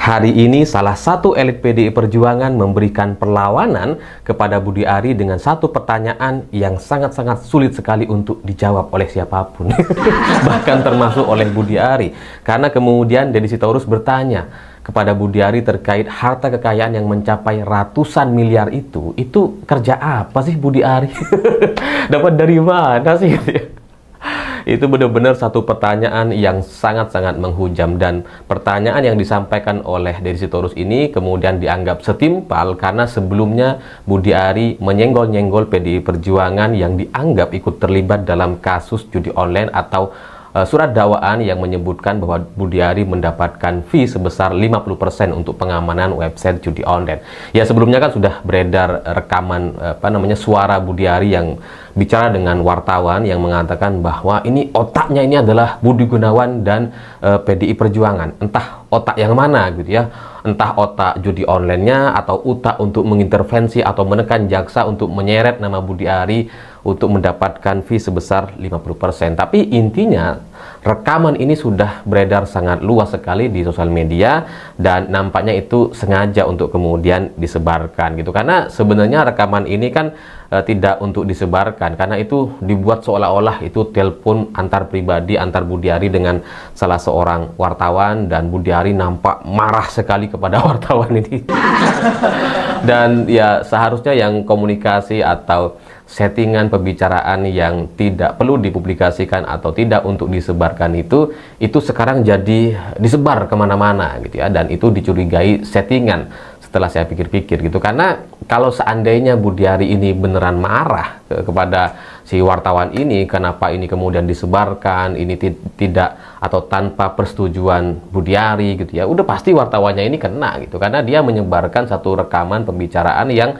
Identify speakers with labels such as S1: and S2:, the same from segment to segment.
S1: Hari ini salah satu elit PDI Perjuangan memberikan perlawanan kepada Budi Ari dengan satu pertanyaan yang sangat-sangat sulit sekali untuk dijawab oleh siapapun. Bahkan termasuk oleh Budi Ari. Karena kemudian Deddy Sitorus bertanya kepada Budi Ari terkait harta kekayaan yang mencapai ratusan miliar itu kerja apa sih Budi Ari? Dapat dari mana sih? Itu benar-benar satu pertanyaan yang sangat-sangat menghujam, dan pertanyaan yang disampaikan oleh Deddy Sitorus ini kemudian dianggap setimpal karena sebelumnya Budi Ari menyenggol-nyenggol PDI Perjuangan yang dianggap ikut terlibat dalam kasus judi online atau surat dakwaan yang menyebutkan bahwa Budi Ari mendapatkan fee sebesar 50% untuk pengamanan website judi online. Ya, sebelumnya kan sudah beredar rekaman suara Budi Ari yang bicara dengan wartawan yang mengatakan bahwa ini otaknya ini adalah Budi Gunawan dan PDI Perjuangan. Entah otak yang mana gitu ya. Entah otak judi online-nya atau otak untuk mengintervensi atau menekan jaksa untuk menyeret nama Budi Ari untuk mendapatkan fee sebesar 50%. Tapi intinya rekaman ini sudah beredar sangat luas sekali di sosial media, dan nampaknya itu sengaja untuk kemudian disebarkan gitu. Karena sebenarnya rekaman ini kan tidak untuk disebarkan, karena itu dibuat seolah-olah itu telepon antar pribadi antar Budi Ari dengan salah seorang wartawan, dan Budi Ari nampak marah sekali kepada wartawan ini. Dan ya seharusnya yang komunikasi atau settingan pembicaraan yang tidak perlu dipublikasikan atau tidak untuk disebarkan itu sekarang jadi disebar kemana-mana gitu ya, dan itu dicurigai settingan setelah saya pikir-pikir gitu. Karena kalau seandainya Budi Ari ini beneran marah kepada si wartawan ini, kenapa ini kemudian disebarkan, ini tidak atau tanpa persetujuan Budi Ari gitu ya, udah pasti wartawannya ini kena gitu, karena dia menyebarkan satu rekaman pembicaraan yang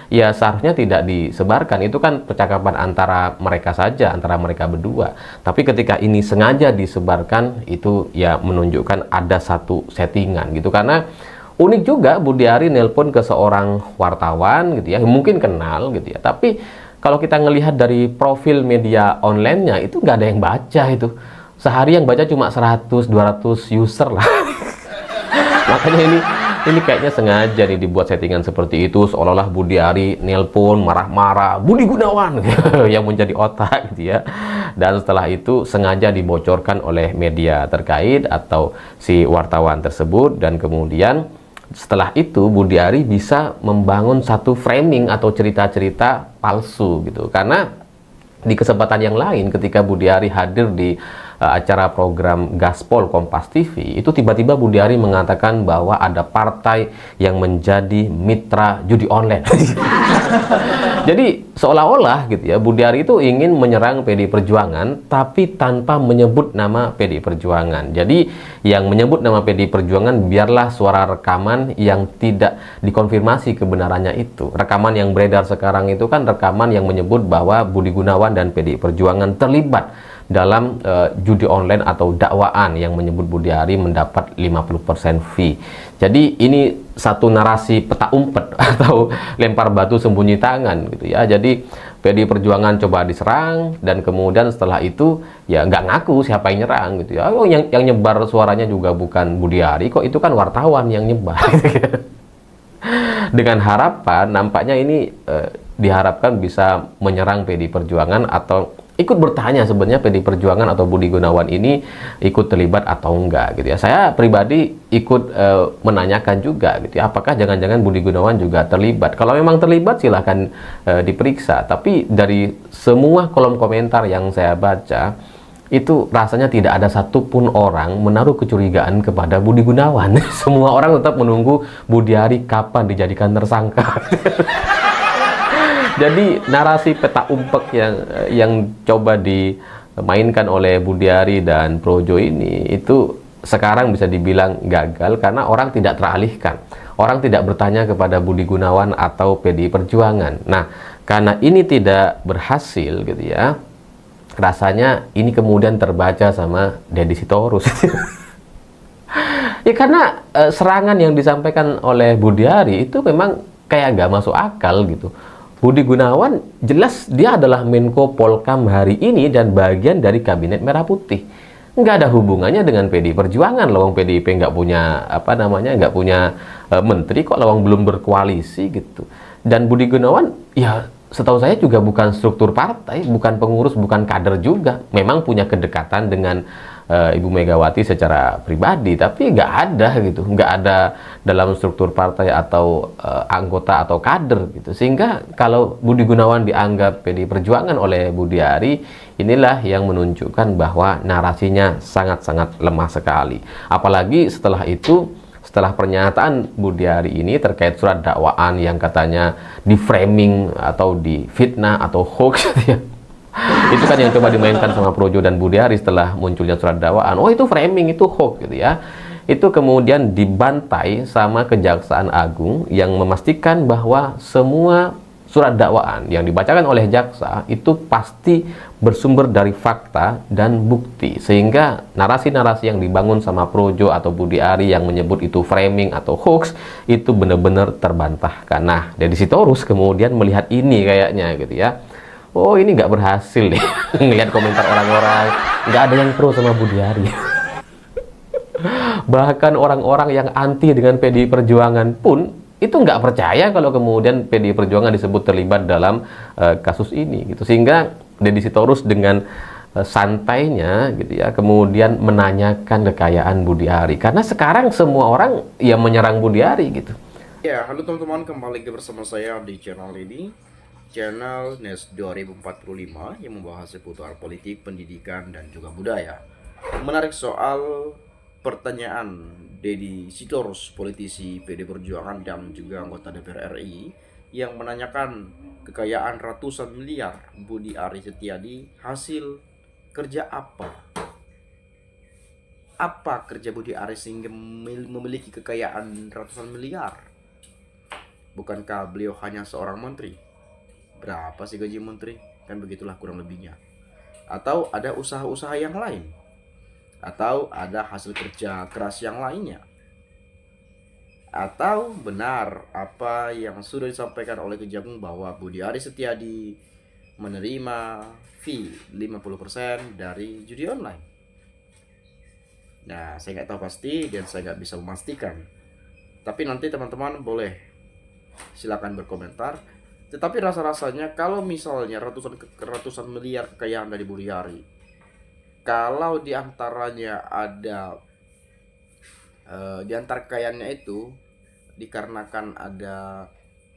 S1: ya seharusnya tidak disebarkan. Itu kan percakapan antara mereka saja, antara mereka berdua. Tapi ketika ini sengaja disebarkan, itu ya menunjukkan ada satu settingan gitu. Karena unik juga Budi Ari nelpon ke seorang wartawan gitu ya, mungkin kenal gitu ya, tapi kalau kita ngelihat dari profil media online-nya itu nggak ada yang baca itu. Sehari yang baca cuma 100-200 user lah. Makanya ini kayaknya sengaja nih dibuat settingan seperti itu, seolah-olah Budi Ari nelpon marah-marah Budi Gunawan yang menjadi otak gitu ya. Dan setelah itu sengaja dibocorkan oleh media terkait atau si wartawan tersebut, dan kemudian setelah itu Budi Ari bisa membangun satu framing atau cerita-cerita palsu gitu. Karena di kesempatan yang lain ketika Budi Ari hadir di acara program Gaspol Kompas TV, itu tiba-tiba Budi Ari mengatakan bahwa ada partai yang menjadi mitra judi online. Jadi seolah-olah gitu ya, Budi Ari itu ingin menyerang PDI Perjuangan tapi tanpa menyebut nama PDI Perjuangan. Jadi yang menyebut nama PDI Perjuangan biarlah suara rekaman yang tidak dikonfirmasi kebenarannya itu. Rekaman yang beredar sekarang itu kan rekaman yang menyebut bahwa Budi Gunawan dan PDI Perjuangan terlibat dalam judi online atau dakwaan yang menyebut Budi Ari mendapat 50% fee. Jadi ini satu narasi peta umpet atau lempar batu sembunyi tangan gitu ya. Jadi PDI Perjuangan coba diserang, dan kemudian setelah itu ya nggak ngaku siapa yang nyerang gitu ya. Oh, yang nyebar suaranya juga bukan Budi Ari kok, itu kan wartawan yang nyebar. Dengan harapan nampaknya ini diharapkan bisa menyerang PDI Perjuangan atau ikut bertanya sebenarnya PDI Perjuangan atau Budi Gunawan ini ikut terlibat atau enggak gitu ya. Saya pribadi ikut menanyakan juga gitu ya, apakah jangan-jangan Budi Gunawan juga terlibat. Kalau memang terlibat silahkan diperiksa, tapi dari semua kolom komentar yang saya baca itu rasanya tidak ada satupun orang menaruh kecurigaan kepada Budi Gunawan. Semua orang tetap menunggu Budi Ari kapan dijadikan tersangka. Jadi narasi peta umpek yang coba dimainkan oleh Budi Ari dan Projo ini itu sekarang bisa dibilang gagal karena orang tidak teralihkan. Orang tidak bertanya kepada Budi Gunawan atau PDI Perjuangan. Nah, karena ini tidak berhasil gitu ya, rasanya ini kemudian terbaca sama Deddy Sitorus. Ya karena serangan yang disampaikan oleh Budi Ari itu memang kayak gak masuk akal gitu. Budi Gunawan jelas dia adalah Menko Polkam hari ini dan bagian dari Kabinet Merah Putih. nggak ada hubungannya dengan PDI Perjuangan. Lawang PDIP nggak punya nggak punya menteri kok, lawang belum berkoalisi gitu. Dan Budi Gunawan ya setahu saya juga bukan struktur partai, bukan pengurus, bukan kader juga. Memang punya kedekatan dengan Ibu Megawati secara pribadi, tapi nggak ada gitu, nggak ada dalam struktur partai atau anggota atau kader gitu. Sehingga kalau Budi Gunawan dianggap PDI Perjuangan oleh Budi Ari, inilah yang menunjukkan bahwa narasinya sangat-sangat lemah sekali. Apalagi setelah itu, setelah pernyataan Budi Ari ini terkait surat dakwaan yang katanya di framing atau di fitnah atau hoax gitu ya. Itu kan yang coba dimainkan sama Projo dan Budi Ari setelah munculnya surat dakwaan. Oh, itu framing, itu hoax gitu ya. Itu kemudian dibantai sama Kejaksaan Agung yang memastikan bahwa semua surat dakwaan yang dibacakan oleh jaksa itu pasti bersumber dari fakta dan bukti. Sehingga narasi-narasi yang dibangun sama Projo atau Budi Ari yang menyebut itu framing atau hoax itu benar-benar terbantahkan. Nah, Deddy Sitorus kemudian melihat ini kayaknya gitu ya. Oh, ini nggak berhasil deh. Ngelihat komentar orang-orang, nggak ada yang pro sama Budi Ari. Bahkan orang-orang yang anti dengan PDI Perjuangan pun itu nggak percaya kalau kemudian PDI Perjuangan disebut terlibat dalam kasus ini gitu. Sehingga Deddy Sitorus dengan santainya gitu ya kemudian menanyakan kekayaan Budi Ari, karena sekarang semua orang yang menyerang Budi Ari gitu.
S2: Ya, halo teman-teman, kembali bersama saya di channel ini, channel NES 2045 yang membahas seputar politik, pendidikan, dan juga budaya. Menarik soal pertanyaan Deddy Sitorus, politisi PD Perjuangan dan juga anggota DPR RI, yang menanyakan kekayaan ratusan miliar Budi Ari Setiadi hasil kerja apa? Apa kerja Budi Ari sehingga memiliki kekayaan ratusan miliar? Bukankah beliau hanya seorang menteri? Berapa sih gaji menteri? Kan begitulah kurang lebihnya. Atau ada usaha-usaha yang lain? Atau ada hasil kerja keras yang lainnya? Atau benar apa yang sudah disampaikan oleh Kejagung bahwa Budi Ari Setiadi menerima fee 50% dari judi online? Nah, saya nggak tahu pasti dan saya nggak bisa memastikan. Tapi nanti teman-teman boleh silakan berkomentar. Tetapi rasa-rasanya kalau misalnya ratusan miliar kekayaan dari Budi Ari, kalau diantaranya ada diantar kekayaannya itu dikarenakan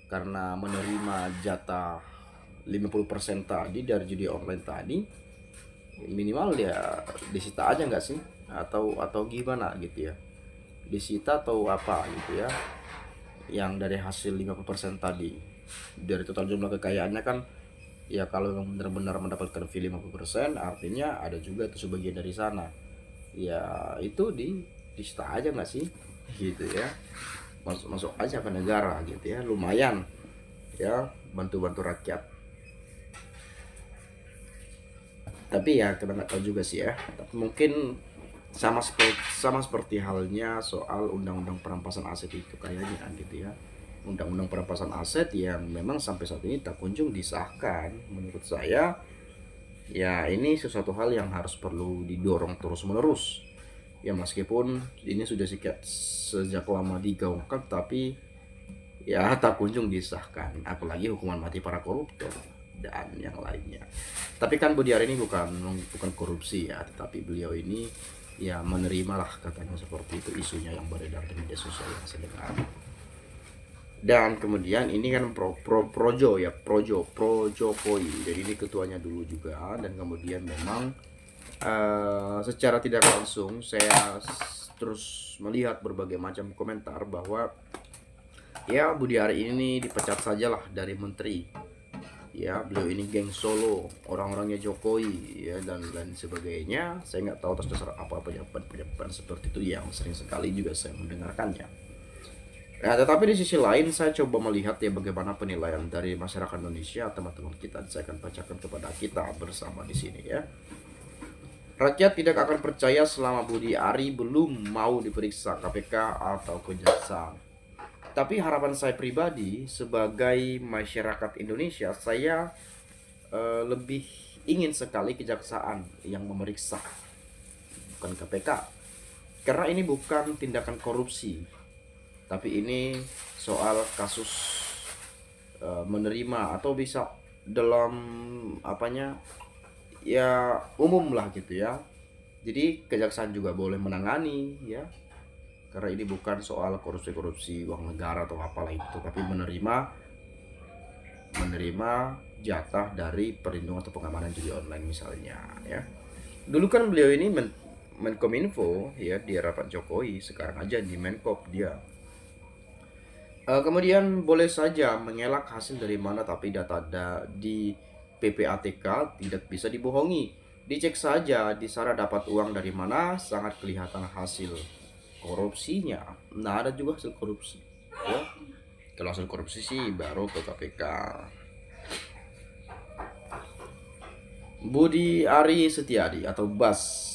S2: karena menerima jatah 50% tadi dari judi online tadi, minimal ya disita aja nggak sih? Atau gimana gitu ya? Disita atau apa gitu ya? Yang dari hasil 50% tadi dari total jumlah kekayaannya kan ya, kalau memang benar-benar mendapatkan fee 50% artinya ada juga itu sebagian dari sana ya, itu disita aja nggak sih gitu ya, masuk aja ke negara gitu ya, lumayan ya, bantu rakyat. Tapi ya kita nggak tahu juga sih ya, tapi mungkin sama seperti halnya soal undang-undang perampasan aset itu kayaknya gitu ya. Undang-undang perampasan aset yang memang sampai saat ini tak kunjung disahkan. Menurut saya ya ini sesuatu hal yang harus perlu didorong terus-menerus ya, meskipun ini sudah sejak lama digaungkan tapi ya tak kunjung disahkan, apalagi hukuman mati para koruptor dan yang lainnya. Tapi kan Budi Ari ini bukan korupsi ya, tetapi beliau ini ya menerima lah katanya, seperti itu isunya yang beredar di media sosial yang saya dengar. Dan kemudian ini kan Projo Jokowi, jadi ini ketuanya dulu juga. Dan kemudian memang secara tidak langsung saya terus melihat berbagai macam komentar bahwa ya Budi Ari ini dipecat sajalah dari menteri ya, beliau ini geng Solo, orang-orangnya Jokowi ya, dan lain sebagainya. Saya nggak tahu atas dasar apa penyampaian seperti itu yang sering sekali juga saya mendengarkannya. Nah, tetapi di sisi lain saya coba melihat ya bagaimana penilaian dari masyarakat Indonesia, teman-teman kita. Saya akan bacakan kepada kita bersama di sini ya. Rakyat tidak akan percaya selama Budi Ari belum mau diperiksa KPK atau Kejaksaan. Tapi harapan saya pribadi sebagai masyarakat Indonesia, saya lebih ingin sekali Kejaksaan yang memeriksa bukan KPK. Karena ini bukan tindakan korupsi, tapi ini soal kasus menerima atau bisa dalam apanya ya umum lah gitu ya. Jadi kejaksaan juga boleh menangani ya, karena ini bukan soal korupsi uang negara atau apalah itu, tapi menerima jatah dari perlindungan atau pengamanan judi online misalnya ya. Dulu kan beliau ini Menkominfo ya di era Pak Jokowi, sekarang aja di Menkop dia. Kemudian boleh saja mengelak hasil dari mana, tapi data di PPATK tidak bisa dibohongi. Dicek saja di sana dapat uang dari mana, sangat kelihatan hasil korupsinya. Nah, ada juga hasil korupsi. Ya. Kalau hasil korupsi sih baru ke KPK. Budi Ari Setiadi atau Bas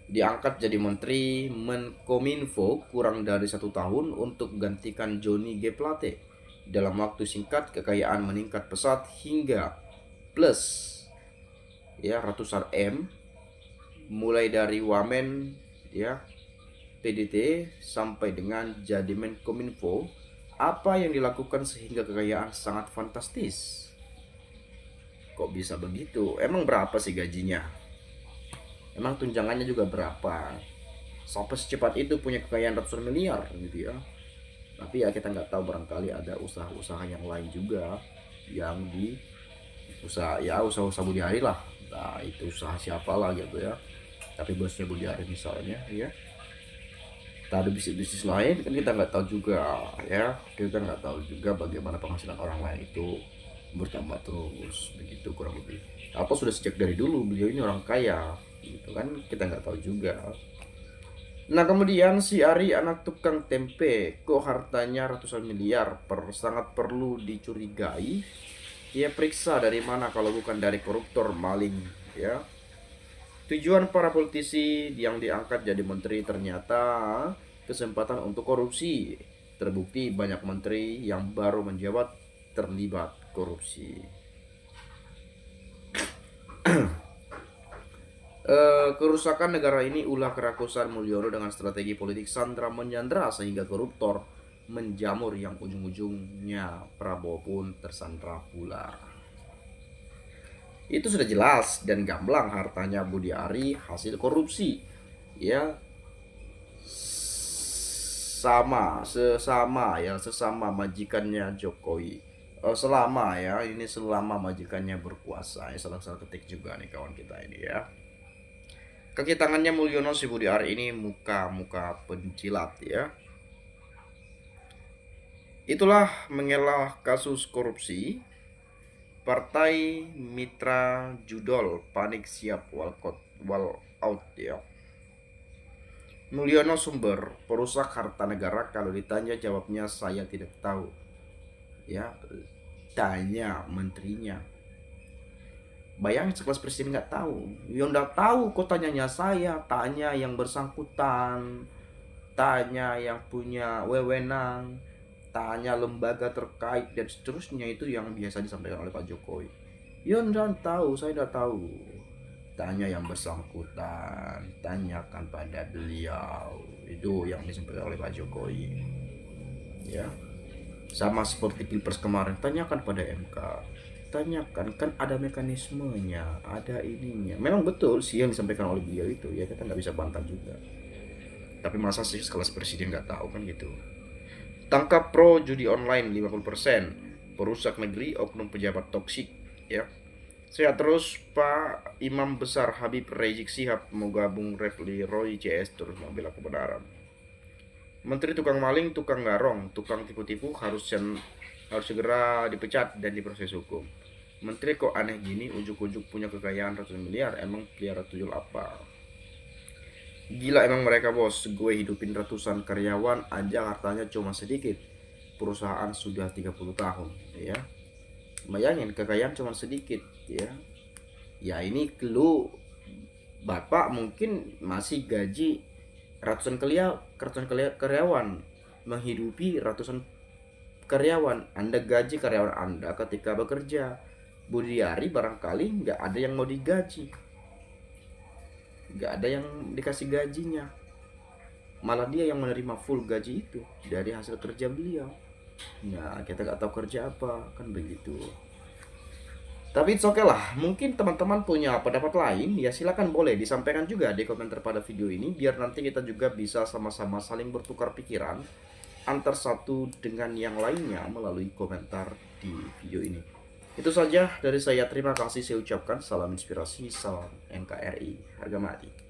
S2: diangkat jadi Menteri Menkominfo kurang dari 1 tahun untuk gantikan Johnny G. Plate. Dalam waktu singkat, kekayaan meningkat pesat hingga plus ya ratusan M, mulai dari Wamen ya PDT sampai dengan jadi Menkominfo. Apa yang dilakukan sehingga kekayaan sangat fantastis? Kok bisa begitu? Emang berapa sih gajinya? Emang tunjangannya juga berapa? Sampai secepat itu punya kekayaan ratusan miliar gitu ya. Tapi ya kita nggak tahu, barangkali ada usaha-usaha yang lain juga yang di usaha Budi Ari lah. Nah itu usaha siapa lah gitu ya. Tapi bosnya Budi Ari misalnya ya. Tak ada bisnis lain kan kita nggak tahu juga ya. Kita nggak tahu juga bagaimana penghasilan orang lain itu bertambah terus begitu kurang lebih. Atau sudah sejak dari dulu beliau ini orang kaya gitu kan, kita nggak tahu juga. Nah kemudian si Ari anak tukang tempe, kok hartanya ratusan miliar, sangat perlu dicurigai. Ya periksa dari mana kalau bukan dari koruptor maling ya. Tujuan para politisi yang diangkat jadi menteri ternyata kesempatan untuk korupsi. Terbukti banyak menteri yang baru menjabat terlibat korupsi. Kerusakan negara ini ulah kerakusan Mulyono dengan strategi politik sandra menyandra sehingga koruptor menjamur yang ujung-ujungnya Prabowo pun tersandra pula. Itu sudah jelas dan gamblang hartanya Budi Ari hasil korupsi. Ya sesama majikannya Jokowi. Selama majikannya berkuasa. Salah ketik juga nih kawan kita ini ya. Kaki tangannya Mulyono si Budi Ari ini muka pencilat ya. Itulah mengelah kasus korupsi. Partai Mitra Judol panik siap walkout ya. Mulyono sumber perusak harta negara, kalau ditanya jawabnya saya tidak tahu. Ya, tanya menterinya. Bayangin sekelas presiden nggak tahu. Yang nggak tahu kok tanyanya saya, tanya yang bersangkutan, tanya yang punya wewenang, tanya lembaga terkait dan seterusnya. Itu yang biasa disampaikan oleh Pak Jokowi. Ya nggak tahu, saya nggak tahu. Tanya yang bersangkutan, tanyakan pada beliau. Itu yang disampaikan oleh Pak Jokowi. Ya, sama seperti Pilpres kemarin, tanyakan pada MK. Tanyakan, kan ada mekanismenya, ada ininya. Memang betul sih yang disampaikan oleh beliau itu ya, kita nggak bisa bantah juga. Tapi masa sih sekelas presiden nggak tahu kan gitu. Tangkap pro judi online 50%, perusak negeri oknum pejabat toksik ya. Sehat terus Pak Imam Besar Habib Rizik Sihab mau gabung Refli Roy CS terus membela kebenaran. Menteri tukang maling, tukang garong, tukang tipu-tipu harus segera dipecat dan diproses hukum. Menteri kok aneh gini, ujuk-ujuk punya kekayaan ratusan miliar, emang pelihara tuyul apa? Gila emang mereka bos, gue hidupin ratusan karyawan aja hartanya cuma sedikit. Perusahaan sudah 30 tahun ya. Bayangin kekayaan cuma sedikit ya. Ya ini lu bapak mungkin masih gaji ratusan karyawan, menghidupi ratusan karyawan. Anda gaji karyawan Anda ketika bekerja. Budi Ari barangkali nggak ada yang mau digaji. nggak ada yang dikasih gajinya, malah dia yang menerima full gaji itu dari hasil kerja beliau. Nah, kita nggak tahu kerja apa, kan begitu. Tapi it's okay lah, mungkin teman-teman punya pendapat lain, ya silakan boleh disampaikan juga di komentar pada video ini, biar nanti kita juga bisa sama-sama saling bertukar pikiran antar satu dengan yang lainnya melalui komentar di video ini. Itu saja dari saya, terima kasih saya ucapkan, salam inspirasi, salam NKRI, harga mati.